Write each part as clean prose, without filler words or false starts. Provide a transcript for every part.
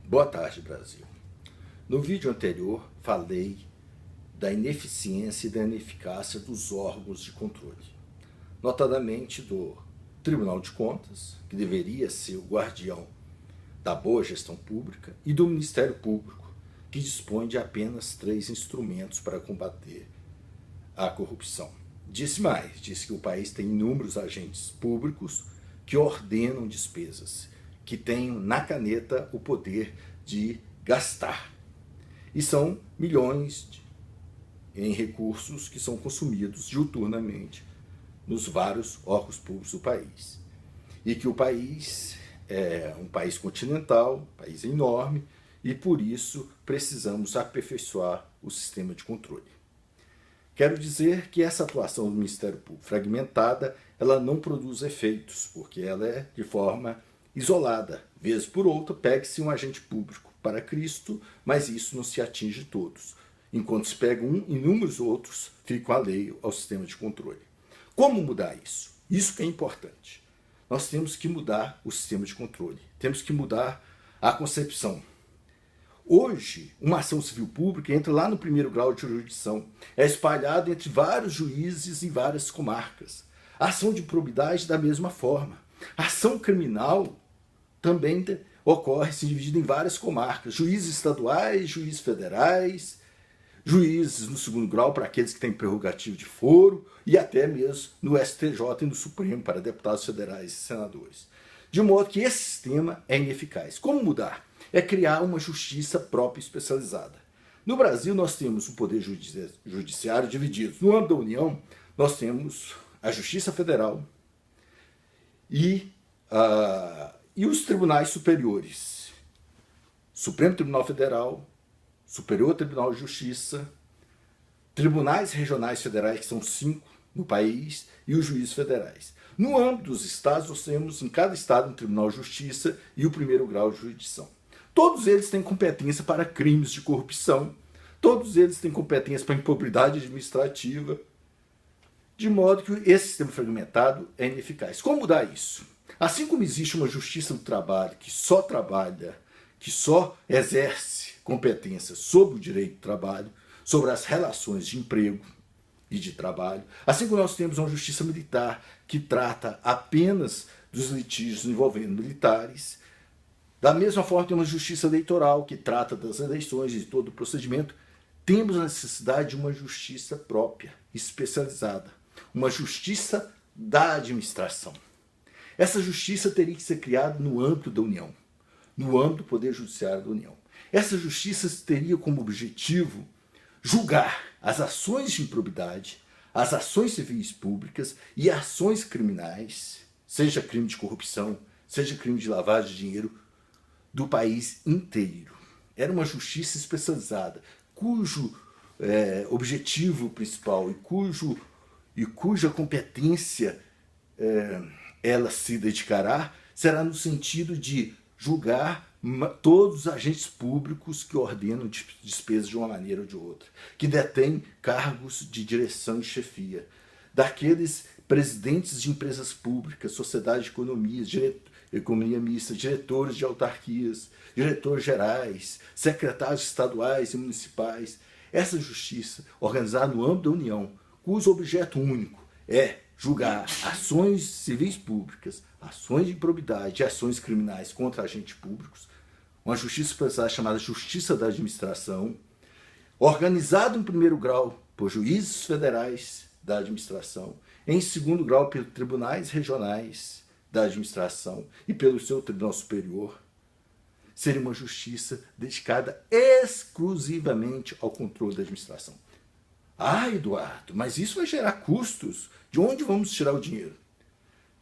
Boa tarde, Brasil. No vídeo anterior, falei da ineficiência e da ineficácia dos órgãos de controle, notadamente do Tribunal de Contas, que deveria ser o guardião da boa gestão pública, e do Ministério Público, que dispõe de apenas 3 instrumentos para combater a corrupção. Disse mais, disse que o país tem inúmeros agentes públicos que ordenam despesas, que têm na caneta o poder de gastar. E são milhões em recursos que são consumidos diuturnamente nos vários órgãos públicos do país. E que o país é um país continental, um país enorme, e por isso precisamos aperfeiçoar o sistema de controle. Quero dizer que essa atuação do Ministério Público fragmentada, ela não produz efeitos, porque ela é de forma isolada. Vez por outra, pegue-se um agente público para Cristo, mas isso não se atinge todos. Enquanto se pega um, inúmeros outros ficam alheios ao sistema de controle. Como mudar isso? Isso que é importante. Nós temos que mudar o sistema de controle. Temos que mudar a concepção. Hoje, uma ação civil pública entra lá no primeiro grau de jurisdição. É espalhado entre vários juízes em várias comarcas. A ação de improbidade da mesma forma. A ação criminal também ocorre se dividida em várias comarcas. Juízes estaduais, juízes federais, juízes no segundo grau para aqueles que têm prerrogativo de foro e até mesmo no STJ e no Supremo para deputados federais e senadores. De modo que esse sistema é ineficaz. Como mudar? É criar uma justiça própria e especializada. No Brasil, nós temos o poder judiciário dividido. No âmbito da União, nós temos a Justiça Federal e os tribunais superiores. Supremo Tribunal Federal, Superior Tribunal de Justiça, tribunais regionais federais, que são 5 no país, e os juízes federais. No âmbito dos estados, nós temos em cada estado um Tribunal de Justiça e o primeiro grau de jurisdição. Todos eles têm competência para crimes de corrupção, todos eles têm competência para improbidade administrativa, de modo que esse sistema fragmentado é ineficaz. Como mudar isso? Assim como existe uma justiça do trabalho que só trabalha, que só exerce competência sobre o direito do trabalho, sobre as relações de emprego e de trabalho, assim como nós temos uma justiça militar que trata apenas dos litígios envolvendo militares, da mesma forma temos uma justiça eleitoral que trata das eleições e de todo o procedimento, temos a necessidade de uma justiça própria, especializada, uma justiça da administração. Essa justiça teria que ser criada no âmbito da União, no âmbito do Poder Judiciário da União. Essa justiça teria como objetivo julgar as ações de improbidade, as ações civis públicas e ações criminais, seja crime de corrupção, seja crime de lavagem de dinheiro, do país inteiro. Era uma justiça especializada, cujo objetivo principal e cuja competência ela se dedicará será no sentido de julgar todos os agentes públicos que ordenam despesas de uma maneira ou de outra, que detêm cargos de direção e chefia, daqueles presidentes de empresas públicas, sociedade de economia mista, diretores de autarquias, diretores gerais, secretários estaduais e municipais. Essa justiça, organizada no âmbito da União, cujo objeto único é julgar ações civis públicas, ações de improbidade e ações criminais contra agentes públicos, uma justiça especializada chamada Justiça da Administração, organizada em primeiro grau por juízes federais da administração, em segundo grau pelos tribunais regionais da administração e pelo seu Tribunal Superior, seria uma justiça dedicada exclusivamente ao controle da administração. Ah, Eduardo, mas isso vai gerar custos. De onde vamos tirar o dinheiro?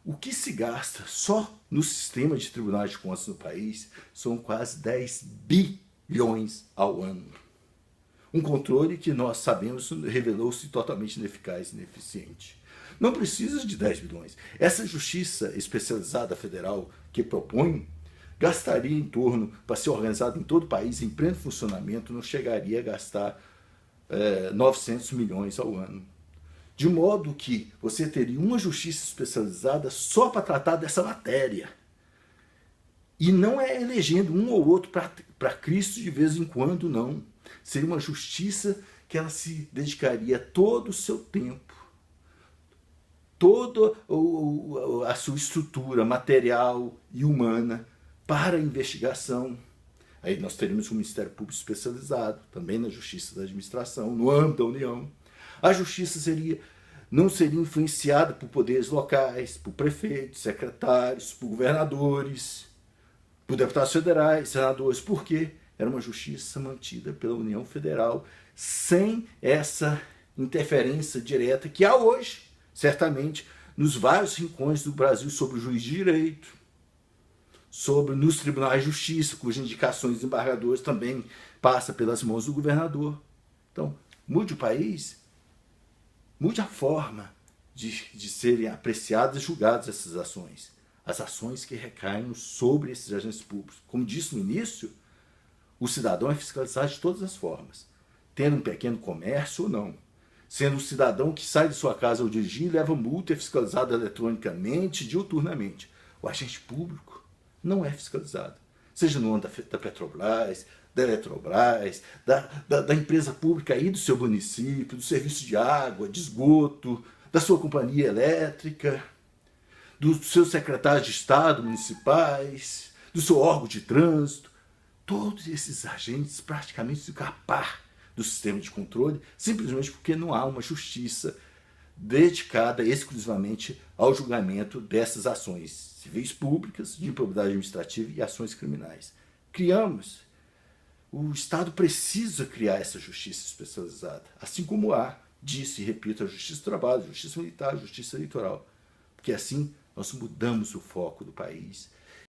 O que se gasta só no sistema de tribunais de contas no país são quase 10 bilhões ao ano. Um controle que nós sabemos revelou-se totalmente ineficaz e ineficiente. Não precisa de 10 bilhões. Essa justiça especializada federal que propõe gastaria em torno, para ser organizada em todo o país, em pleno funcionamento, não chegaria a gastar 900 milhões ao ano. De modo que você teria uma justiça especializada só para tratar dessa matéria. E não é elegendo um ou outro para Cristo de vez em quando, não. Seria uma justiça que ela se dedicaria todo o seu tempo, toda a sua estrutura material e humana para a investigação. Aí nós teríamos um Ministério Público especializado, também na Justiça da Administração, no âmbito da União. A Justiça não seria influenciada por poderes locais, por prefeitos, secretários, por governadores, por deputados federais, senadores. Por quê? Era uma justiça mantida pela União Federal, sem essa interferência direta que há hoje, certamente, nos vários rincões do Brasil sobre o juiz de direito, nos tribunais de justiça, cujas indicações de embargadores também passa pelas mãos do governador. Então, mude o país, mude a forma de serem apreciadas e julgadas essas ações. As ações que recaem sobre esses agentes públicos. Como disse no início, o cidadão é fiscalizado de todas as formas, tendo um pequeno comércio ou não. Sendo um cidadão que sai de sua casa ao dirigir, leva multa, é fiscalizado eletronicamente, diuturnamente. O agente público não é fiscalizado. Seja no âmbito da Petrobras, da Eletrobras, da empresa pública aí do seu município, do serviço de água, de esgoto, da sua companhia elétrica, dos seus secretários de Estado municipais, do seu órgão de trânsito. Todos esses agentes praticamente ficam a par do sistema de controle, simplesmente porque não há uma justiça dedicada exclusivamente ao julgamento dessas ações civis públicas, de improbidade administrativa e ações criminais. O Estado precisa criar essa justiça especializada, assim como há, disse e repito, a justiça do trabalho, a justiça militar, a justiça eleitoral, porque assim nós mudamos o foco do país